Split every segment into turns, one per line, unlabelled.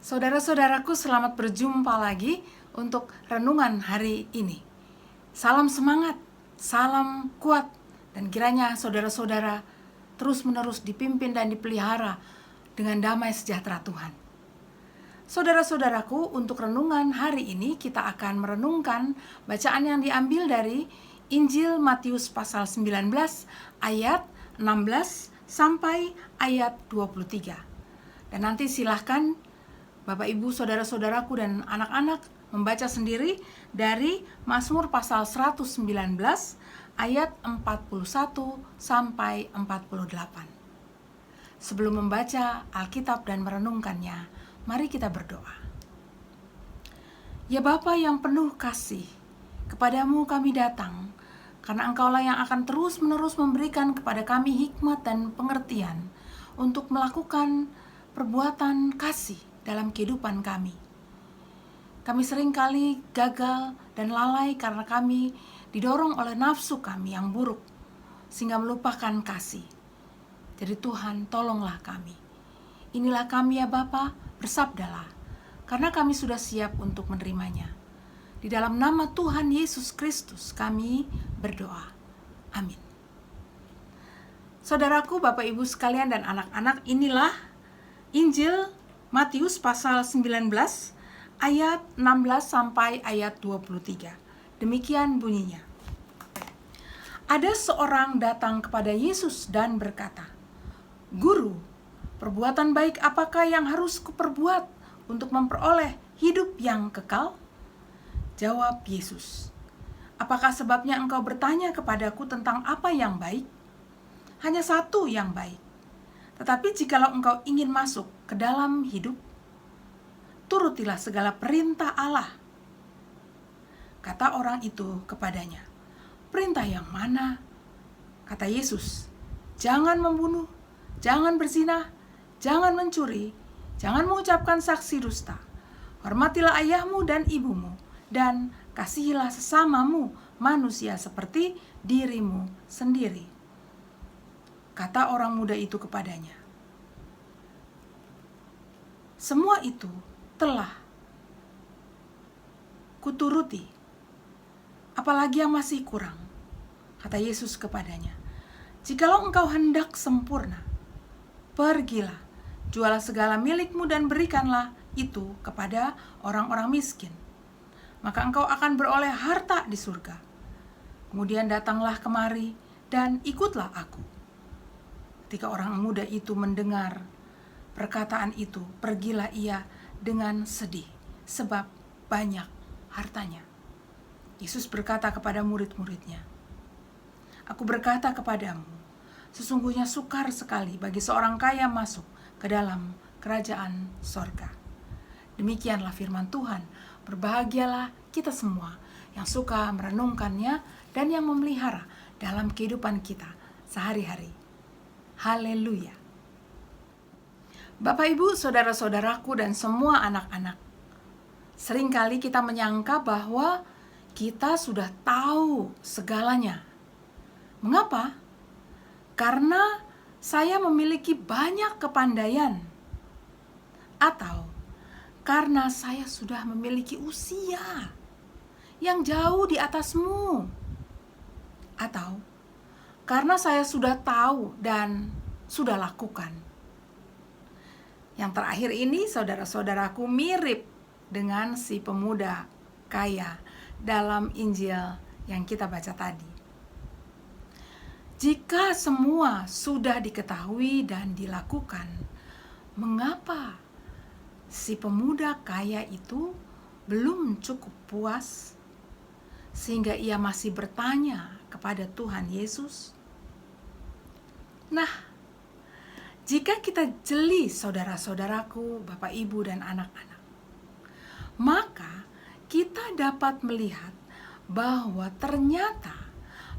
Saudara-saudaraku, selamat berjumpa lagi untuk renungan hari ini. Salam semangat, salam kuat, dan kiranya saudara-saudara terus-menerus dipimpin dan dipelihara dengan damai sejahtera Tuhan. Saudara-saudaraku, untuk renungan hari ini kita akan merenungkan bacaan yang diambil dari Injil Matius pasal 19 ayat 16 sampai ayat 23. Dan nanti silahkan Bapak Ibu, saudara-saudaraku dan anak-anak membaca sendiri dari Mazmur pasal 119 ayat 41 sampai 48. Sebelum membaca Alkitab dan merenungkannya, mari kita berdoa. Ya Bapa yang penuh kasih, kepadamu kami datang, karena Engkaulah yang akan terus-menerus memberikan kepada kami hikmat dan pengertian untuk melakukan perbuatan kasih dalam kehidupan kami. Kami seringkali gagal dan lalai karena kami didorong oleh nafsu kami yang buruk, sehingga melupakan kasih. Jadi Tuhan, tolonglah kami. Inilah kami ya Bapa, bersabdalah, karena kami sudah siap untuk menerimanya. Di dalam nama Tuhan Yesus Kristus kami berdoa. Amin. Saudaraku, Bapak Ibu sekalian dan anak-anak, inilah Injil Matius pasal 19 ayat 16 sampai ayat 23. Demikian bunyinya. Ada seorang datang kepada Yesus dan berkata, "Guru, perbuatan baik apakah yang harus kuperbuat untuk memperoleh hidup yang kekal?" Jawab Yesus, "Apakah sebabnya engkau bertanya kepadaku tentang apa yang baik? Hanya satu yang baik. Tetapi jikalau engkau ingin masuk ke dalam hidup, turutilah segala perintah Allah." Kata orang itu kepadanya, "Perintah yang mana?" Kata Yesus, "Jangan membunuh, jangan berzina, jangan mencuri, jangan mengucapkan saksi dusta, hormatilah ayahmu dan ibumu, dan kasihilah sesamamu manusia seperti dirimu sendiri." Kata orang muda itu kepadanya, "Semua itu telah kuturuti. Apalagi yang masih kurang?" Kata Yesus kepadanya, "Jikalau engkau hendak sempurna, pergilah, jualah segala milikmu dan berikanlah itu kepada orang-orang miskin. Maka engkau akan beroleh harta di surga. Kemudian datanglah kemari dan ikutlah aku." Ketika orang muda itu mendengar perkataan itu, pergilah ia dengan sedih, sebab banyak hartanya. Yesus berkata kepada murid-muridnya, "Aku berkata kepadamu, sesungguhnya sukar sekali bagi seorang kaya masuk ke dalam kerajaan sorga." Demikianlah firman Tuhan. Berbahagialah kita semua yang suka merenungkannya dan yang memelihara dalam kehidupan kita sehari-hari. Haleluya. Bapak Ibu, saudara-saudaraku dan semua anak-anak, seringkali kita menyangka bahwa kita sudah tahu segalanya. Mengapa? Karena saya memiliki banyak kepandaian, atau karena saya sudah memiliki usia yang jauh di atasmu, atau karena saya sudah tahu dan sudah lakukan. Yang terakhir ini, saudara-saudaraku, mirip dengan si pemuda kaya dalam Injil yang kita baca tadi. Jika semua sudah diketahui dan dilakukan, mengapa si pemuda kaya itu belum cukup puas sehingga ia masih bertanya kepada Tuhan Yesus? Nah, jika kita jeli, saudara-saudaraku, Bapak Ibu dan anak-anak, maka kita dapat melihat bahwa ternyata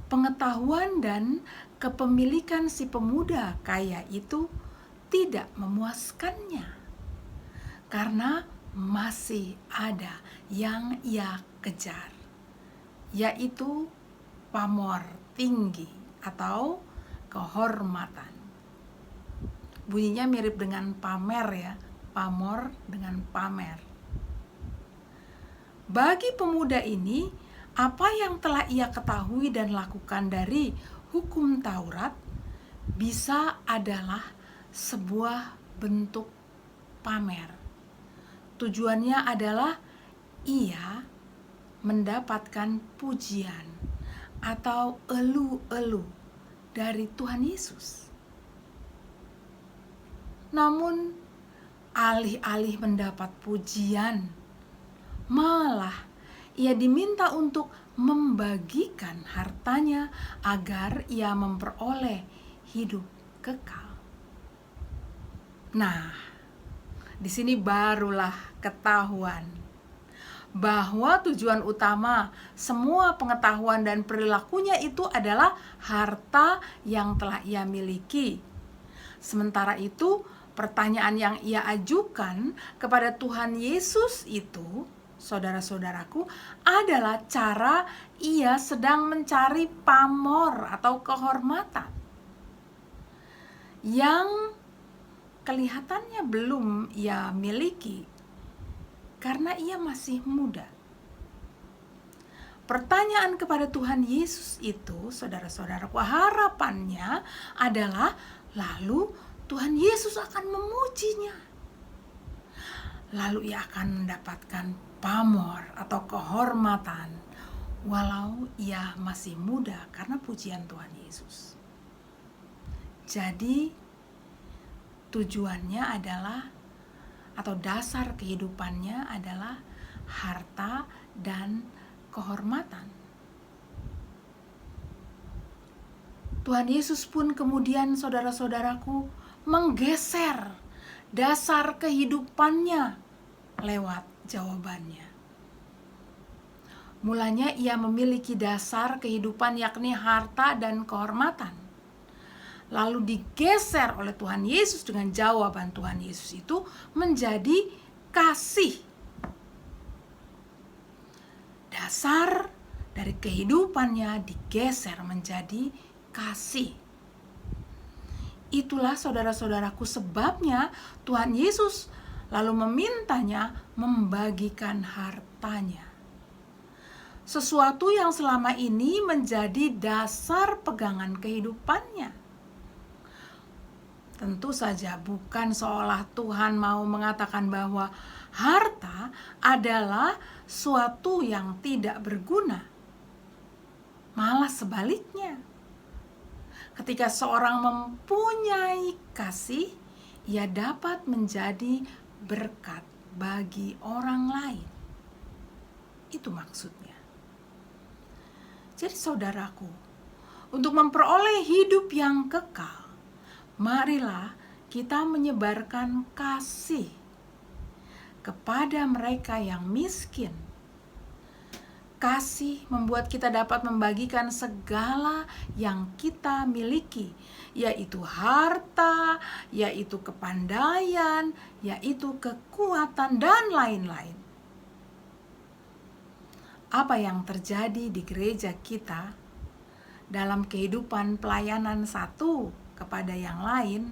pengetahuan dan kepemilikan si pemuda kaya itu tidak memuaskannya, karena masih ada yang ia kejar, yaitu pamor tinggi atau kehormatan. Bunyinya mirip dengan pamer ya, pamor dengan pamer. Bagi pemuda ini, apa yang telah ia ketahui dan lakukan dari hukum Taurat bisa adalah sebuah bentuk pamer. Tujuannya adalah ia mendapatkan pujian atau elu-elu dari Tuhan Yesus. Namun alih-alih mendapat pujian, malah ia diminta untuk membagikan hartanya agar ia memperoleh hidup kekal. Nah, di sini barulah ketahuan bahwa tujuan utama semua pengetahuan dan perilakunya itu adalah harta yang telah ia miliki. Sementara itu, pertanyaan yang ia ajukan kepada Tuhan Yesus itu, saudara-saudaraku, adalah cara ia sedang mencari pamor atau kehormatan yang kelihatannya belum ia miliki karena ia masih muda. Pertanyaan kepada Tuhan Yesus itu, saudara-saudaraku, harapannya adalah lalu Tuhan Yesus akan memujinya. Lalu ia akan mendapatkan pamor atau kehormatan walau ia masih muda karena pujian Tuhan Yesus. Jadi tujuannya adalah atau dasar kehidupannya adalah harta dan kehormatan. Tuhan Yesus pun kemudian, saudara-saudaraku, menggeser dasar kehidupannya lewat jawabannya. Mulanya ia memiliki dasar kehidupan yakni harta dan kehormatan. Lalu digeser oleh Tuhan Yesus dengan jawaban Tuhan Yesus itu menjadi kasih. Dasar dari kehidupannya digeser menjadi kasih. Itulah saudara-saudaraku sebabnya Tuhan Yesus lalu memintanya membagikan hartanya. Sesuatu yang selama ini menjadi dasar pegangan kehidupannya. Tentu saja bukan seolah Tuhan mau mengatakan bahwa harta adalah suatu yang tidak berguna. Malah sebaliknya. Ketika seorang mempunyai kasih, ia dapat menjadi berkat bagi orang lain. Itu maksudnya. Jadi saudaraku, untuk memperoleh hidup yang kekal, marilah kita menyebarkan kasih kepada mereka yang miskin. Kasih membuat kita dapat membagikan segala yang kita miliki, yaitu harta, yaitu kepandaian, yaitu kekuatan, dan lain-lain. Apa yang terjadi di gereja kita dalam kehidupan pelayanan satu kepada yang lain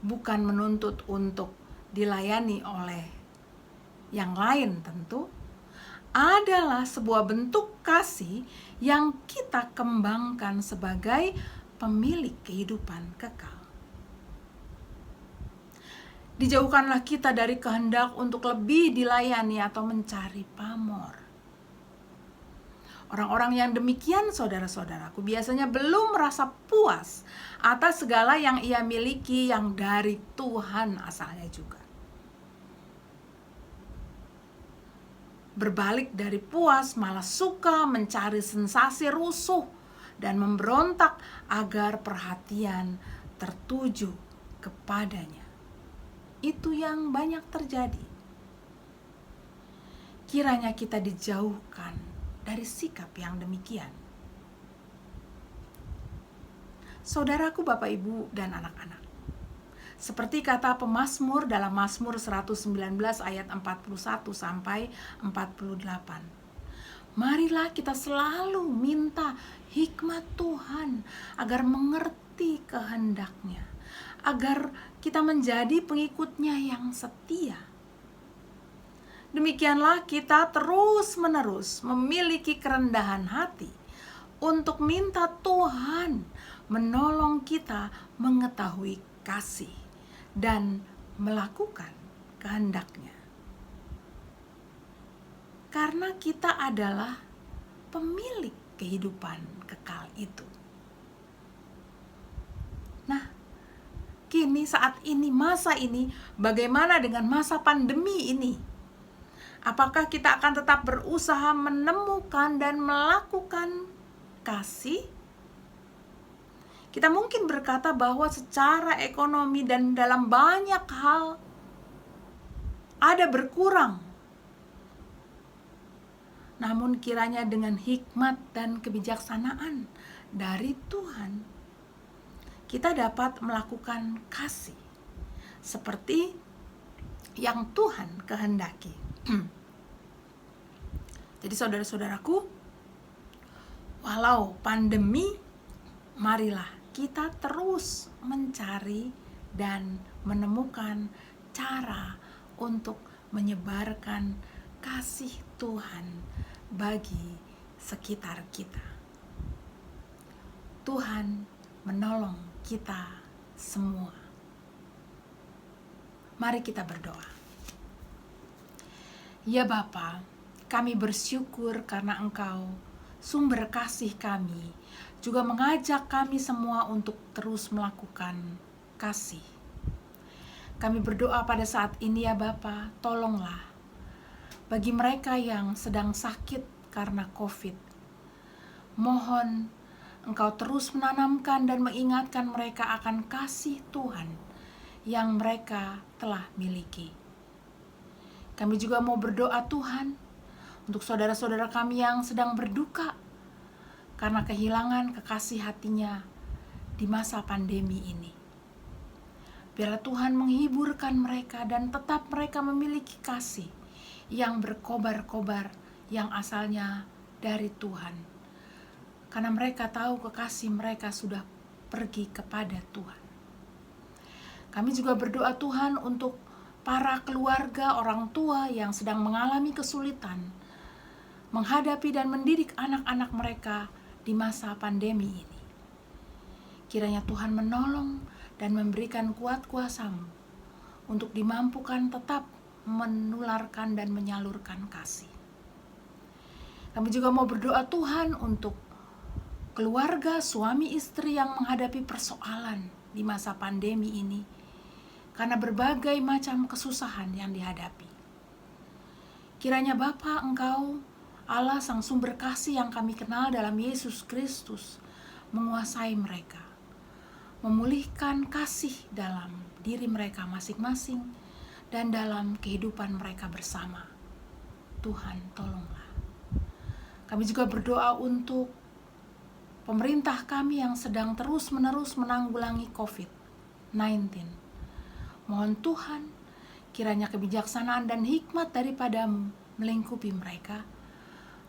bukan menuntut untuk dilayani oleh yang lain, tentu adalah sebuah bentuk kasih yang kita kembangkan sebagai pemilik kehidupan kekal. Dijauhkanlah kita dari kehendak untuk lebih dilayani atau mencari pamor. Orang-orang yang demikian, saudara-saudaraku, biasanya belum merasa puas atas segala yang ia miliki yang dari Tuhan asalnya juga. Berbalik dari puas, malah suka mencari sensasi rusuh dan memberontak agar perhatian tertuju kepadanya. Itu yang banyak terjadi. Kiranya kita dijauhkan dari sikap yang demikian. Saudaraku, Bapak, Ibu, dan anak-anak, seperti kata pemazmur dalam Mazmur 119 ayat 41 sampai 48. Marilah kita selalu minta hikmat Tuhan agar mengerti kehendaknya, agar kita menjadi pengikutnya yang setia. Demikianlah kita terus-menerus memiliki kerendahan hati untuk minta Tuhan menolong kita mengetahui kasih dan melakukan kehendak-Nya. Karena kita adalah pemilik kehidupan kekal itu. Nah, kini saat ini, masa ini, bagaimana dengan masa pandemi ini? Apakah kita akan tetap berusaha menemukan dan melakukan kasih? Kita mungkin berkata bahwa secara ekonomi dan dalam banyak hal ada berkurang. Namun kiranya dengan hikmat dan kebijaksanaan dari Tuhan, kita dapat melakukan kasih seperti yang Tuhan kehendaki. Jadi saudara-saudaraku, walau pandemi, marilah kita terus mencari dan menemukan cara untuk menyebarkan kasih Tuhan bagi sekitar kita. Tuhan menolong kita semua. Mari kita berdoa. Ya Bapa, kami bersyukur karena Engkau sumber kasih kami, juga mengajak kami semua untuk terus melakukan kasih. Kami berdoa pada saat ini ya Bapa, tolonglah bagi mereka yang sedang sakit karena COVID. Mohon Engkau terus menanamkan dan mengingatkan mereka akan kasih Tuhan yang mereka telah miliki. Kami juga mau berdoa Tuhan untuk saudara-saudara kami yang sedang berduka karena kehilangan kekasih hatinya di masa pandemi ini. Biarlah Tuhan menghiburkan mereka dan tetap mereka memiliki kasih yang berkobar-kobar yang asalnya dari Tuhan. Karena mereka tahu kekasih mereka sudah pergi kepada Tuhan. Kami juga berdoa Tuhan untuk para keluarga orang tua yang sedang mengalami kesulitan menghadapi dan mendidik anak-anak mereka di masa pandemi ini. Kiranya Tuhan menolong dan memberikan kuat kuasa-Mu untuk dimampukan tetap menularkan dan menyalurkan kasih. Kami juga mau berdoa Tuhan untuk keluarga suami istri yang menghadapi persoalan di masa pandemi ini karena berbagai macam kesusahan yang dihadapi. Kiranya Bapa Engkau, Allah Sang Sumber Kasih yang kami kenal dalam Yesus Kristus, menguasai mereka, memulihkan kasih dalam diri mereka masing-masing dan dalam kehidupan mereka bersama. Tuhan tolonglah. Kami juga berdoa untuk pemerintah kami yang sedang terus-menerus menanggulangi COVID-19. Mohon Tuhan, kiranya kebijaksanaan dan hikmat daripada-Mu melingkupi mereka,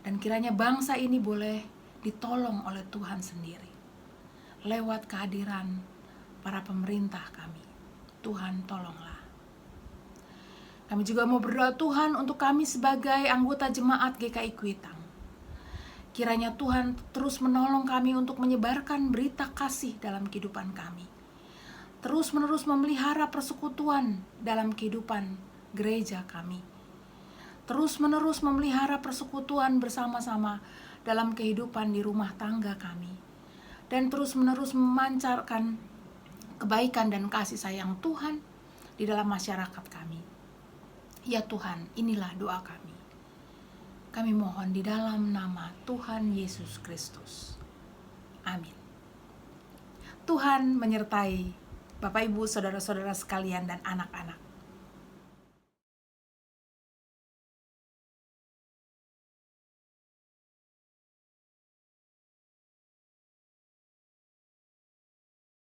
dan kiranya bangsa ini boleh ditolong oleh Tuhan sendiri lewat kehadiran para pemerintah kami. Tuhan tolonglah. Kami juga mau berdoa Tuhan untuk kami sebagai anggota jemaat GKI Kuitang. Kiranya Tuhan terus menolong kami untuk menyebarkan berita kasih dalam kehidupan kami. Terus-menerus memelihara persekutuan dalam kehidupan gereja kami. Terus-menerus memelihara persekutuan bersama-sama dalam kehidupan di rumah tangga kami. Dan terus-menerus memancarkan kebaikan dan kasih sayang Tuhan di dalam masyarakat kami. Ya Tuhan, inilah doa kami. Kami mohon di dalam nama Tuhan Yesus Kristus. Amin. Tuhan menyertai Bapak, Ibu, saudara-saudara sekalian dan anak-anak.